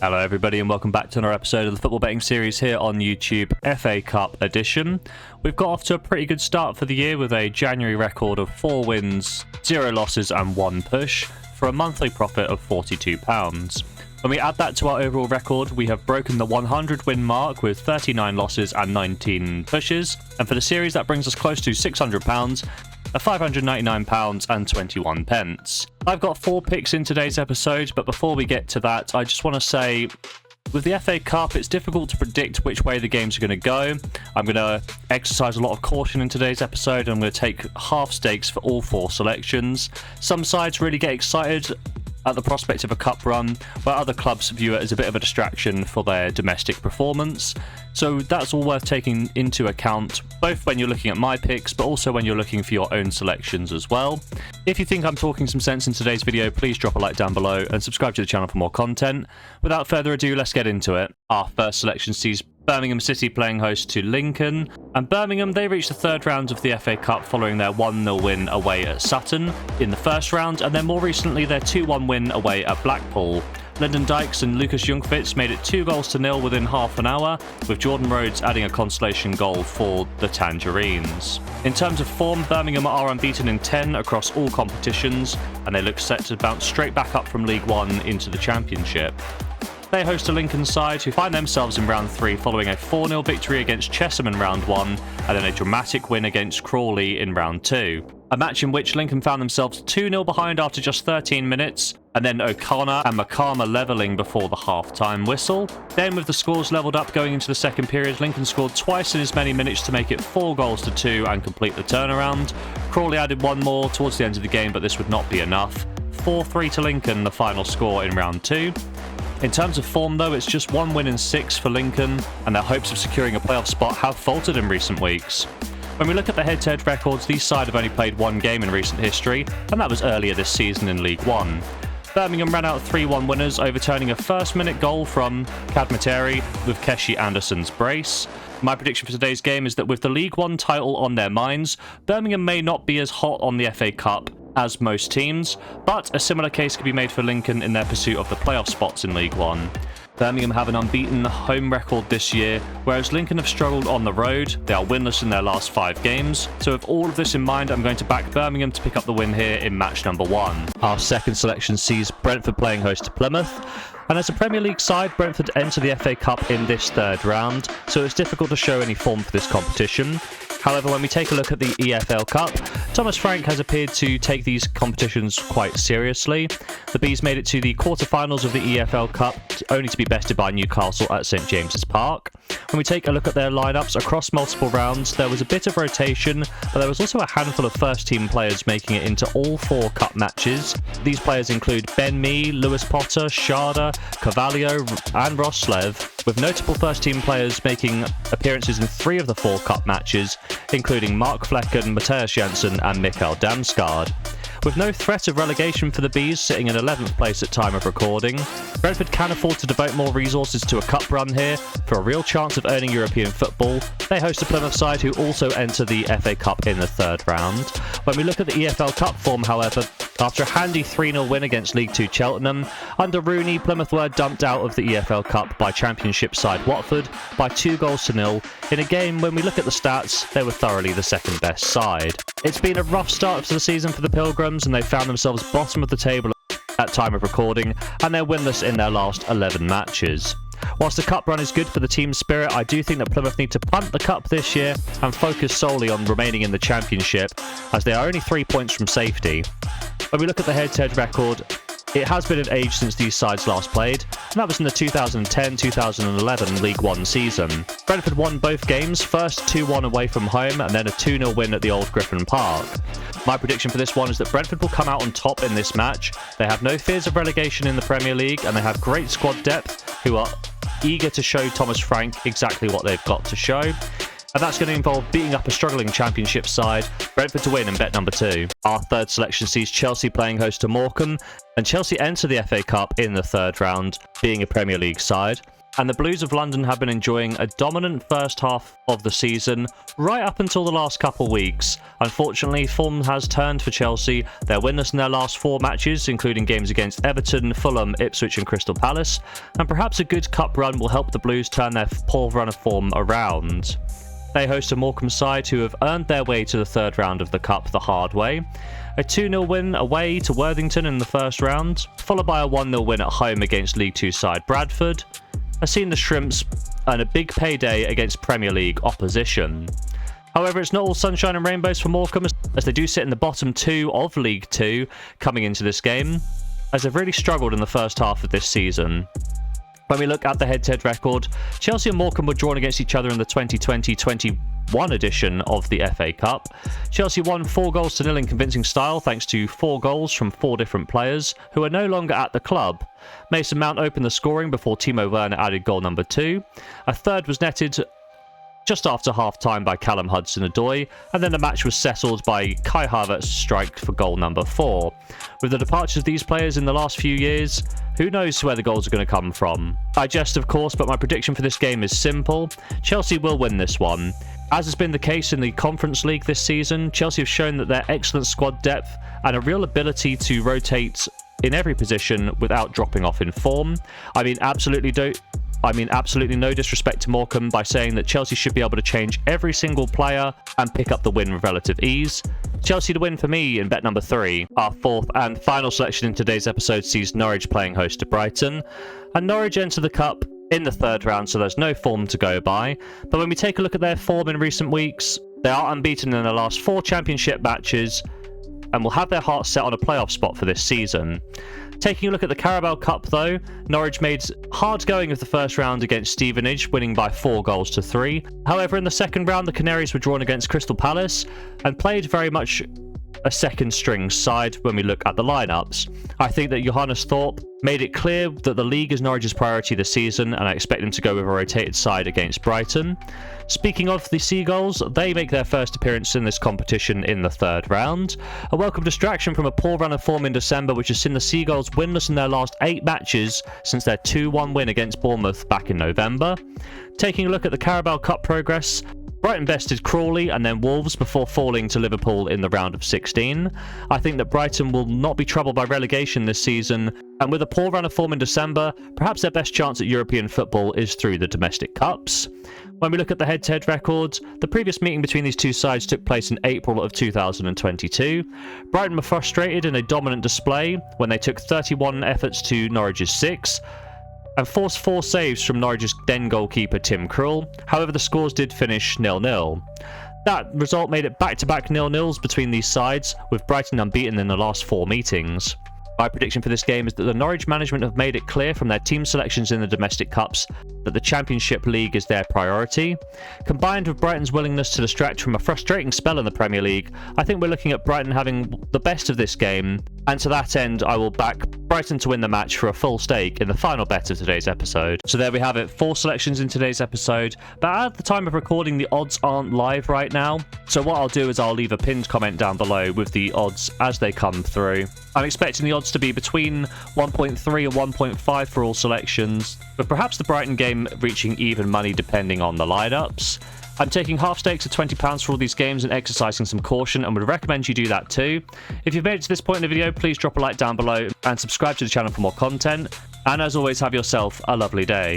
Hello everybody and welcome back to another episode of the football betting series here on YouTube, FA Cup edition. We've got off to a pretty good start for the year with a January record of 4 wins, 0 losses and 1 push for a monthly profit of £42. When we add that to our overall record, we have broken the 100 win mark with 39 losses and 19 pushes, and for the series that brings us close to £600 at £599 and 21 pence. I've got 4 picks in today's episode, but before we get to that, I just want to say, with the FA Cup, it's difficult to predict which way the games are going to go. I'm going to exercise a lot of caution in today's episode. I'm going to take half stakes for all 4 selections. Some sides really get excited at the prospect of a cup run, where other clubs view it as a bit of a distraction for their domestic performance. So that's all worth taking into account, both when you're looking at my picks, but also when you're looking for your own selections as well. If you think I'm talking some sense in today's video, please drop a like down below and subscribe to the channel for more content. Without further ado, let's get into it. Our first selection sees Birmingham City playing host to Lincoln, and Birmingham, they reached the 3rd round of the FA Cup following their 1-0 win away at Sutton in the first round, and then more recently their 2-1 win away at Blackpool. Lyndon Dykes and Lucas Jungwirth made it 2-0 within half an hour, with Jordan Rhodes adding a consolation goal for the Tangerines. In terms of form, Birmingham are unbeaten in 10 across all competitions, and they look set to bounce straight back up from League 1 into the Championship. They host a Lincoln side who find themselves in round 3 following a 4-0 victory against Chesham in round 1 and then a dramatic win against Crawley in round 2. A match in which Lincoln found themselves 2-0 behind after just 13 minutes, and then O'Connor and McCarmer levelling before the half-time whistle. Then with the scores levelled up going into the second period, Lincoln scored twice in as many minutes to make it 4-2 and complete the turnaround. Crawley added 1 more towards the end of the game, but this would not be enough. 4-3 to Lincoln, the final score in round 2. In terms of form though, it's just 1 win in 6 for Lincoln, and their hopes of securing a playoff spot have faltered in recent weeks. When we look at the head-to-head records, these sides have only played 1 game in recent history, and that was earlier this season in League 1. Birmingham ran out 3-1 winners, overturning a first-minute goal from Kadmateri with Keshi Anderson's brace. My prediction for today's game is that with the League 1 title on their minds, Birmingham may not be as hot on the FA Cup as most teams, but a similar case could be made for Lincoln in their pursuit of the playoff spots in League 1. Birmingham have an unbeaten home record this year, whereas Lincoln have struggled on the road. They are winless in their last 5 games. So with all of this in mind, I'm going to back Birmingham to pick up the win here in match number 1. Our second selection sees Brentford playing host to Plymouth. And as a Premier League side, Brentford enter the FA Cup in this 3rd round, so it's difficult to show any form for this competition. However, when we take a look at the EFL Cup, Thomas Frank has appeared to take these competitions quite seriously. The Bees made it to the quarter-finals of the EFL Cup, only to be bested by Newcastle at St James's Park. When we take a look at their lineups across multiple rounds, there was a bit of rotation, but there was also a handful of first-team players making it into all 4 cup matches. These players include Ben Mee, Lewis Potter, Sharda, Carvalho and Roslev, with notable first-team players making appearances in 3 of the 4 cup matches, including Mark Flecken, Matthias Janssen and Mikael Damsgaard. With no threat of relegation for the Bees, sitting in 11th place at time of recording, Brentford can afford to devote more resources to a cup run here for a real chance of earning European football. They host a Plymouth side who also enter the FA Cup in the 3rd round. When we look at the EFL Cup form, however, after a handy 3-0 win against League 2 Cheltenham, under Rooney, Plymouth were dumped out of the EFL Cup by Championship side Watford by 2-0 in a game when we look at the stats, they were thoroughly the second best side. It's been a rough start to the season for the Pilgrims, and they found themselves bottom of the table at time of recording, and they're winless in their last 11 matches. Whilst the cup run is good for the team's spirit, I do think that Plymouth need to punt the cup this year and focus solely on remaining in the Championship, as they are only 3 points from safety. When we look at the head-to-head record, it has been an age since these sides last played, and that was in the 2010-2011 League 1 season. Brentford won both games, first 2-1 away from home and then a 2-0 win at the Old Griffin Park. My prediction for this one is that Brentford will come out on top in this match. They have no fears of relegation in the Premier League, and they have great squad depth who are eager to show Thomas Frank exactly what they've got to show. And that's going to involve beating up a struggling Championship side. Brentford to win in bet number 2. Our 3rd selection sees Chelsea playing host to Morecambe, and Chelsea enter the FA Cup in the 3rd round, being a Premier League side. and the Blues of London have been enjoying a dominant first half of the season right up until the last couple weeks. Unfortunately, form has turned for Chelsea. They're winless in their last 4 matches, including games against Everton, Fulham, Ipswich and Crystal Palace, and perhaps a good cup run will help the Blues turn their poor run of form around. They host a Morecambe side who have earned their way to the third round of the Cup the hard way. A 2-0 win away to Worthington in the first round, followed by a 1-0 win at home against League 2 side Bradford, has seen the Shrimps earn a big payday against Premier League opposition. However, it's not all sunshine and rainbows for Morecambe, as they do sit in the bottom 2 of League 2 coming into this game, as they've really struggled in the first half of this season. When we look at the head-to-head record, Chelsea and Morecambe were drawn against each other in the 2020-21 edition of the FA Cup. Chelsea won 4-0 in convincing style thanks to 4 goals from 4 different players who are no longer at the club. Mason Mount opened the scoring before Timo Werner added goal number 2. A third was netted just after half-time by Callum Hudson-Odoi, and then the match was settled by Kai Havertz's strike for goal number 4. With the departures of these players in the last few years, who knows where the goals are going to come from? I jest, of course, but my prediction for this game is simple. Chelsea will win this one. As has been the case in the Conference League this season, Chelsea have shown that their excellent squad depth and a real ability to rotate in every position without dropping off in form. I mean absolutely no disrespect to Morecambe by saying that Chelsea should be able to change every single player and pick up the win with relative ease. Chelsea to win for me in bet number 3. Our fourth and final selection in today's episode sees Norwich playing host to Brighton, and Norwich enter the Cup in the third round, so there's no form to go by. But when we take a look at their form in recent weeks, they are unbeaten in their last 4 championship matches and will have their hearts set on a playoff spot for this season. Taking a look at the Carabao Cup though, Norwich made hard going of the first round against Stevenage, winning by 4-3. However, in the second round the Canaries were drawn against Crystal Palace and played very much a second string side when we look at the lineups. I think that Johannes Thorpe made it clear that the league is Norwich's priority this season, and I expect them to go with a rotated side against Brighton. Speaking of the Seagulls, they make their first appearance in this competition in the third round. A welcome distraction from a poor run of form in December, which has seen the Seagulls winless in their last 8 matches since their 2-1 win against Bournemouth back in November. Taking a look at the Carabao Cup progress, Brighton bested Crawley and then Wolves before falling to Liverpool in the round of 16. I think that Brighton will not be troubled by relegation this season, and with a poor run of form in December, perhaps their best chance at European football is through the domestic cups. When we look at the head-to-head records, the previous meeting between these two sides took place in April of 2022. Brighton were frustrated in a dominant display when they took 31 efforts to Norwich's 6, and forced 4 saves from Norwich's then goalkeeper Tim Krul. However, the scores did finish 0-0. That result made it back-to-back 0-0s between these sides, with Brighton unbeaten in the last 4 meetings. My prediction for this game is that the Norwich management have made it clear from their team selections in the domestic cups that the Championship League is their priority. Combined with Brighton's willingness to distract from a frustrating spell in the Premier League, I think we're looking at Brighton having the best of this game, and to that end I will back Brighton to win the match for a full stake in the final bet of today's episode. So there we have it, 4 selections in today's episode, but at the time of recording the odds aren't live right now, so what I'll do is I'll leave a pinned comment down below with the odds as they come through. I'm expecting the odds to be between 1.3 and 1.5 for all selections, but perhaps the Brighton game reaching even money depending on the lineups. I'm taking half stakes of £20 for all these games and exercising some caution, and would recommend you do that too. If you've made it to this point in the video, please drop a like down below and subscribe to the channel for more content. And as always, have yourself a lovely day.